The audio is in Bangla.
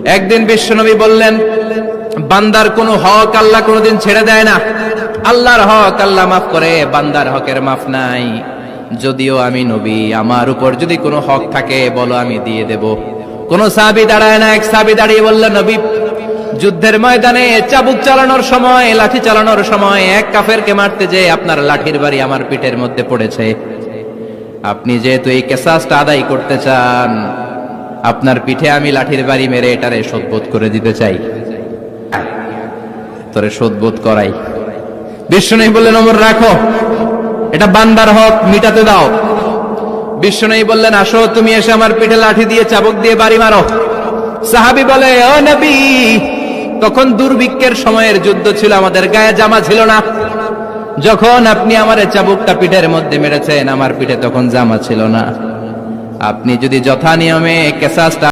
একদিন বিশ্বনবী বললেন, বান্দার কোনো হক আল্লাহ কোনোদিন ছেড়ে দেয় না। আল্লাহর হক আল্লাহ মাফ করে, বান্দার হকের মাফ নাই। যদিও আমি নবী, আমার উপর যদি কোনো হক থাকে বলো, আমি দিয়ে দেব। কোন সাহাবী দাঁড়ায় না। এক সাহাবী দাঁড়িয়ে বলল, নবী, যুদ্ধের ময়দানে চাবুক চালানোর সময়, লাঠি চালানোর সময় এক কাফেরকে মারতে যে আপনার লাঠির বাড়ি আমার পিঠের মধ্যে পড়েছে। আপনি যেহেতু এই কিসাসটা আদায় করতে চান, আপনার পিঠে আমি লাঠির বাড়ি মেরে এটারে শোধবোধ করে দিতে চাই। তোরে শোধবোধ করাই। বিশ্বনবী বললেন, ওমর রাখো, এটা বান্দার হক, মিটাতে দাও। বিশ্বনবী বললেন, আসো, তুমি এসে আমার পিঠে লাঠি দিয়ে চাবুক দিয়ে বাড়ি মারো। সাহাবী বলে, ও নবী, তখন দুর্ভিক্ষের সময়ের যুদ্ধ ছিল, আমাদের গায়ে জামা ছিল না। যখন আপনি আমার চাবুকটা পিঠের মধ্যে মেরেছেন, আমার পিঠে তখন জামা ছিল না। আপনি যদি যথা নিয়মে কিসাসটা